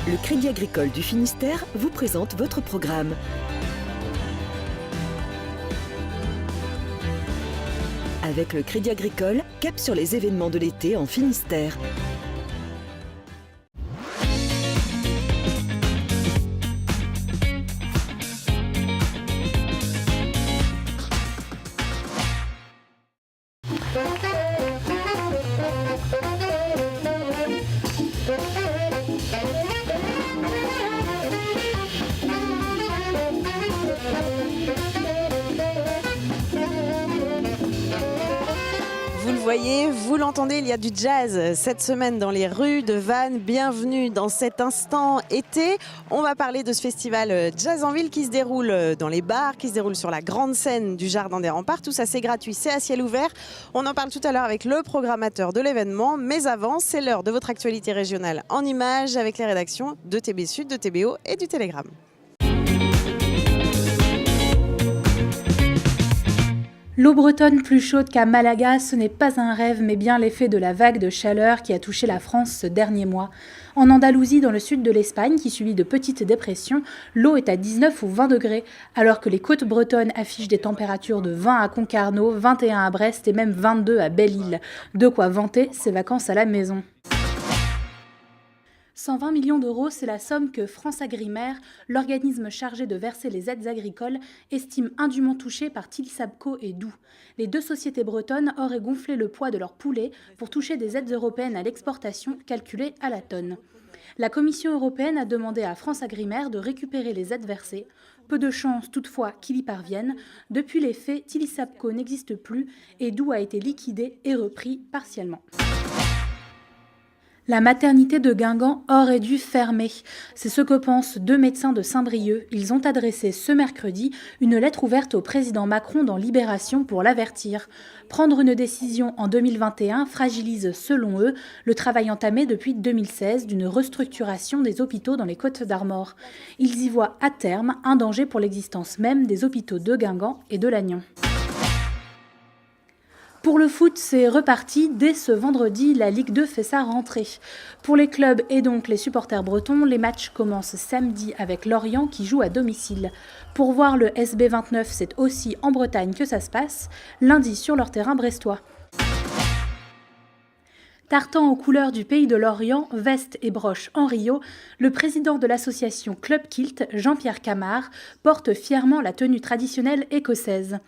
Le Crédit Agricole du Finistère vous présente votre programme. Avec le Crédit Agricole, cap sur les événements de l'été en Finistère. Vous le voyez, vous l'entendez, il y a du jazz cette semaine dans les rues de Vannes. Bienvenue dans cet instant été. On va parler de ce festival Jazz en Ville qui se déroule dans les bars, qui se déroule sur la grande scène du Jardin des Remparts. Tout ça, c'est gratuit, c'est à ciel ouvert. On en parle tout à l'heure avec le programmateur de l'événement. Mais avant, c'est l'heure de votre actualité régionale en images avec les rédactions de TB Sud, de TBO et du Télégramme. L'eau bretonne plus chaude qu'à Malaga, ce n'est pas un rêve, mais bien l'effet de la vague de chaleur qui a touché la France ce dernier mois. En Andalousie, dans le sud de l'Espagne, qui subit de petites dépressions, l'eau est à 19 ou 20 degrés, alors que les côtes bretonnes affichent des températures de 20 à Concarneau, 21 à Brest et même 22 à Belle-Île. De quoi vanter ses vacances à la maison. 120 millions d'euros, c'est la somme que FranceAgriMer, l'organisme chargé de verser les aides agricoles, estime indûment touchée par Tillisabco et Doux. Les deux sociétés bretonnes auraient gonflé le poids de leurs poulets pour toucher des aides européennes à l'exportation calculées à la tonne. La Commission européenne a demandé à FranceAgriMer de récupérer les aides versées. Peu de chance toutefois qu'il y parvienne. Depuis les faits, Tillisabco n'existe plus et Doux a été liquidé et repris partiellement. La maternité de Guingamp aurait dû fermer. C'est ce que pensent deux médecins de Saint-Brieuc. Ils ont adressé ce mercredi une lettre ouverte au président Macron dans Libération pour l'avertir. Prendre une décision en 2021 fragilise, selon eux, le travail entamé depuis 2016 d'une restructuration des hôpitaux dans les Côtes-d'Armor. Ils y voient à terme un danger pour l'existence même des hôpitaux de Guingamp et de Lannion. Pour le foot, c'est reparti. Dès ce vendredi, la Ligue 2 fait sa rentrée. Pour les clubs et donc les supporters bretons, les matchs commencent samedi avec Lorient qui joue à domicile. Pour voir le SB29, c'est aussi en Bretagne que ça se passe, lundi sur leur terrain brestois. Tartan aux couleurs du pays de Lorient, veste et broche en Rio, le président de l'association Club Kilt, Jean-Pierre Camard, porte fièrement la tenue traditionnelle écossaise.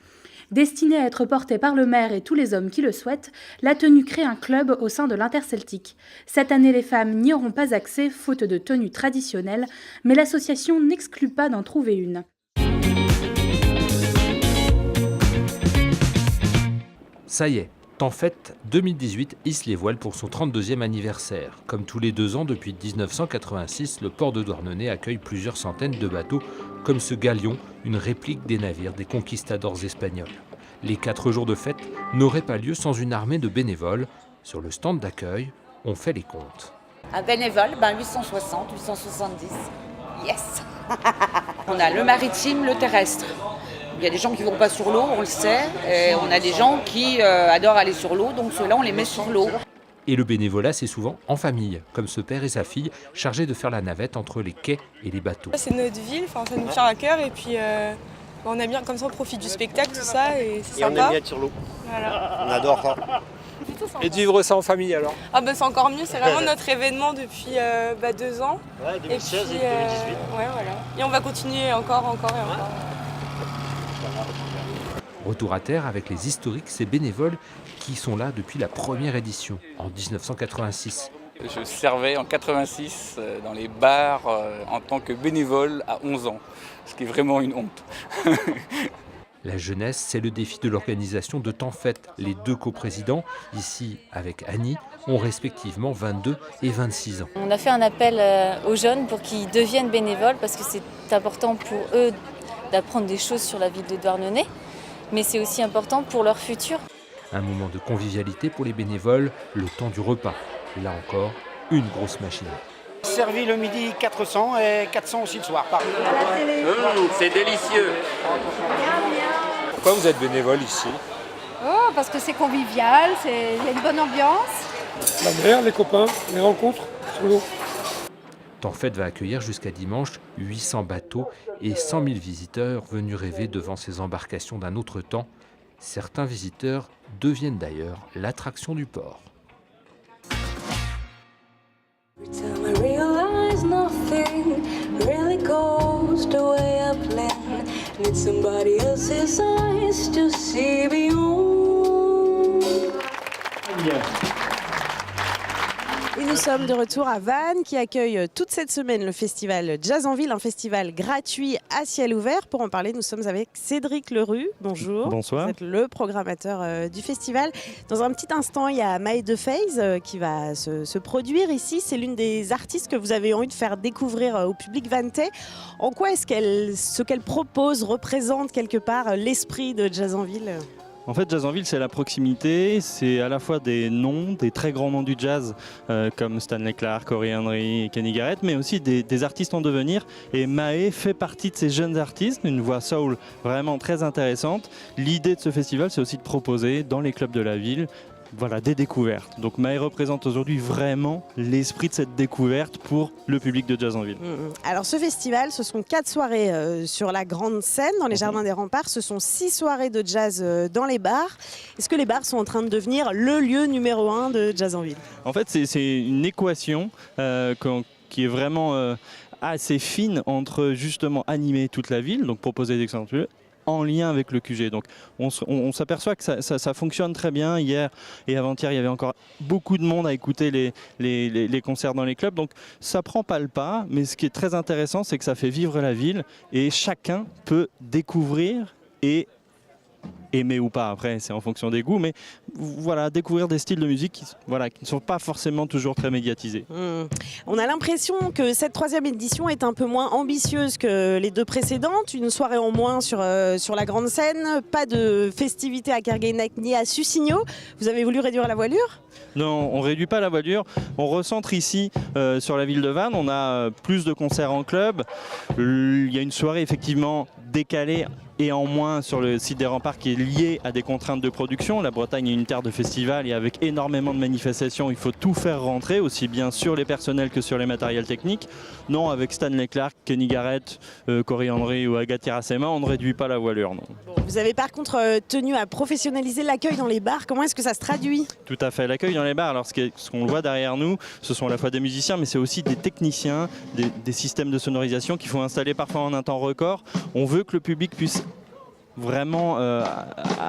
Destinée à être portée par le maire et tous les hommes qui le souhaitent, la tenue crée un club au sein de l'Interceltique. Cette année, les femmes n'y auront pas accès, faute de tenue traditionnelle, mais l'association n'exclut pas d'en trouver une. Ça y est, Tempête 2018 hisse les voiles pour son 32e anniversaire. Comme tous les 2 ans depuis 1986, le port de Douarnenez accueille plusieurs centaines de bateaux, comme ce galion, une réplique des navires des conquistadors espagnols. Les 4 jours de fête n'auraient pas lieu sans une armée de bénévoles. Sur le stand d'accueil, on fait les comptes. Un bénévole, 860, 870. Yes. On a le maritime, le terrestre. Il y a des gens qui ne vont pas sur l'eau, on le sait, et on a des gens qui adorent aller sur l'eau, donc ceux-là on les met sur l'eau. Et le bénévolat, c'est souvent en famille, comme ce père et sa fille, chargés de faire la navette entre les quais et les bateaux. C'est notre ville, ça nous tient à cœur, et puis on aime bien, comme ça on profite du spectacle, tout ça, et c'est sympa. Et on aime bien être sur l'eau, voilà. On adore ça. Et de vivre ça en famille alors? C'est encore mieux, c'est vraiment notre événement depuis 2 ans. Ouais, 2016 et 2018. Ouais, voilà. Et on va continuer encore et encore. Retour à terre avec les historiques, ces bénévoles qui sont là depuis la première édition, en 1986. Je servais en 86 dans les bars en tant que bénévole à 11 ans, ce qui est vraiment une honte. La jeunesse, c'est le défi de l'organisation de Temps Fête. Les 2 coprésidents, ici avec Annie, ont respectivement 22 et 26 ans. On a fait un appel aux jeunes pour qu'ils deviennent bénévoles parce que c'est important pour eux d'apprendre des choses sur la ville de Douarnenez, mais c'est aussi important pour leur futur. Un moment de convivialité pour les bénévoles, le temps du repas. Là encore, une grosse machine. Servi le midi 400 et 400 aussi le soir. C'est délicieux. Pourquoi vous êtes bénévole ici? Parce que c'est convivial, il y a une bonne ambiance. La mer, les copains, les rencontres sur l'eau. Tempête va accueillir jusqu'à dimanche 800 bateaux et 100 000 visiteurs venus rêver devant ces embarcations d'un autre temps. Certains visiteurs deviennent d'ailleurs l'attraction du port. Et nous sommes de retour à Vannes qui accueille toute cette semaine le festival Jazz en Ville, un festival gratuit à ciel ouvert. Pour en parler, nous sommes avec Cédric Lerue. Bonjour. Bonsoir. Vous êtes le programmateur du festival. Dans un petit instant, il y a Maë de FaZe qui va se produire ici. C'est l'une des artistes que vous avez envie de faire découvrir au public vanntais. En quoi est-ce ce qu'elle propose représente quelque part l'esprit de Jazz en Ville ? En fait, Jazz en Ville, c'est la proximité, c'est à la fois des noms, des très grands noms du jazz, comme Stanley Clarke, Cory Henry, Kenny Garrett, mais aussi des artistes en devenir. Et Maë fait partie de ces jeunes artistes, une voix soul vraiment très intéressante. L'idée de ce festival, c'est aussi de proposer dans les clubs de la ville des découvertes. Donc Maë représente aujourd'hui vraiment l'esprit de cette découverte pour le public de Jazz en Ville. Alors ce festival, ce sont 4 soirées sur la grande scène dans les Jardins des Remparts. Ce sont 6 soirées de jazz dans les bars. Est-ce que les bars sont en train de devenir le lieu numéro 1 de Jazz en Ville ? En fait, c'est une équation qui est vraiment assez fine entre justement animer toute la ville, donc proposer des excellents lieux, en lien avec le QG. Donc on s'aperçoit que ça fonctionne très bien. Hier et avant-hier, il y avait encore beaucoup de monde à écouter les concerts dans les clubs. Donc ça prend pas le pas, mais ce qui est très intéressant, c'est que ça fait vivre la ville et chacun peut découvrir et aimer ou pas, après c'est en fonction des goûts, mais découvrir des styles de musique qui ne sont pas forcément toujours très médiatisés. On a l'impression que cette 3e édition est un peu moins ambitieuse que les 2 précédentes, une soirée en moins sur la grande scène, pas de festivités à Kerguelen ni à Sucigno. Vous avez voulu réduire la voilure ? Non, on ne réduit pas la voilure, on recentre ici sur la ville de Vannes, on a plus de concerts en club, il y a une soirée effectivement décalée et en moins sur le site des Remparts qui est lié à des contraintes de production. La Bretagne est une terre de festival et avec énormément de manifestations, il faut tout faire rentrer, aussi bien sur les personnels que sur les matériels techniques. Non, avec Stanley Clarke, Kenny Garrett, Cory Henry ou Agathe Irasema, on ne réduit pas la voilure. Non. Vous avez par contre tenu à professionnaliser l'accueil dans les bars. Comment est-ce que ça se traduit ? Tout à fait, l'accueil dans les bars, alors ce qu'on voit derrière nous, ce sont à la fois des musiciens, mais c'est aussi des techniciens, des systèmes de sonorisation qu'il faut installer parfois en un temps record. On veut que le public puisse vraiment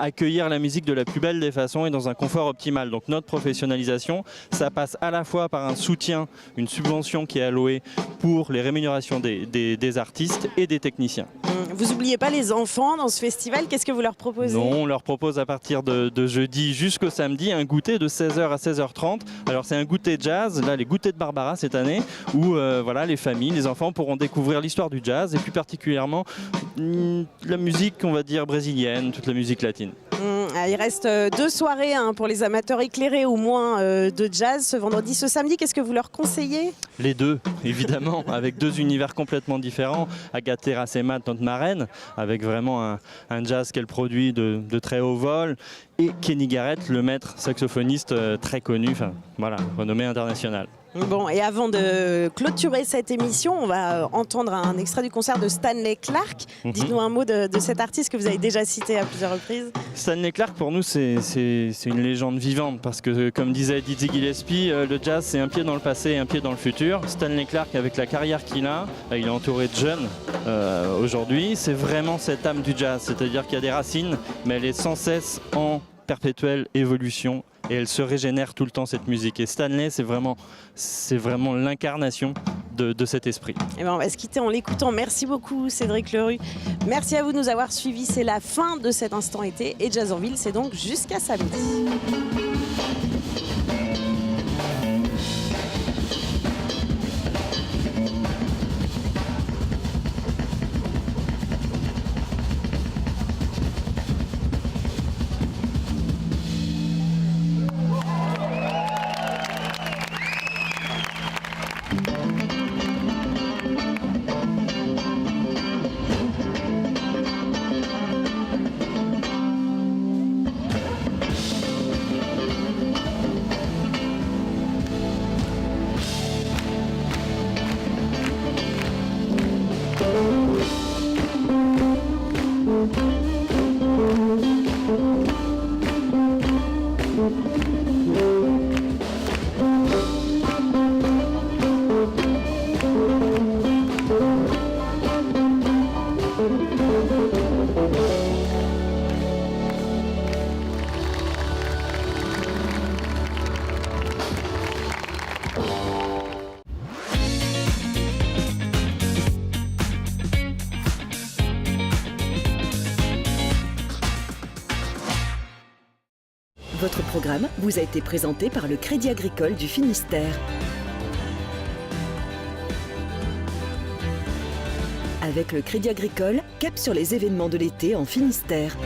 accueillir la musique de la plus belle des façons et dans un confort optimal. Donc notre professionnalisation, ça passe à la fois par un soutien, une subvention qui est allouée pour les rémunérations des artistes et des techniciens. Vous n'oubliez pas les enfants dans ce festival, qu'est-ce que vous leur proposez ? Non, on leur propose à partir de jeudi jusqu'au samedi un goûter de 16h à 16h30. Alors c'est un goûter jazz, là les goûters de Barbara cette année, où les familles, les enfants pourront découvrir l'histoire du jazz et plus particulièrement la musique, on va dire, brésilienne, toute la musique latine. Il reste 2 soirées pour les amateurs éclairés au moins de jazz ce vendredi, ce samedi. Qu'est-ce que vous leur conseillez ? Les 2, évidemment, avec 2 univers complètement différents. Agathe Irasema, notre marraine, avec vraiment un jazz qu'elle produit de très haut vol. Et Kenny Garrett, le maître saxophoniste très connu, renommé international. Bon, et avant de clôturer cette émission, on va entendre un extrait du concert de Stanley Clarke. Dites-nous un mot de cet artiste que vous avez déjà cité à plusieurs reprises. Stanley Clarke, pour nous, c'est une légende vivante parce que, comme disait Dizzy Gillespie, le jazz, c'est un pied dans le passé et un pied dans le futur. Stanley Clarke, avec la carrière qu'il a, il est entouré de jeunes aujourd'hui. C'est vraiment cette âme du jazz, c'est-à-dire qu'il y a des racines, mais elle est sans cesse en perpétuelle évolution. Et elle se régénère tout le temps, cette musique. Et Stanley, c'est vraiment l'incarnation de cet esprit. Et on va se quitter en l'écoutant. Merci beaucoup Cédric Lerue. Merci à vous de nous avoir suivis. C'est la fin de cet instant été. Et Jazz en Ville, c'est donc jusqu'à samedi. programme vous a été présenté par le Crédit Agricole du Finistère. Avec le Crédit Agricole, cap sur les événements de l'été en Finistère.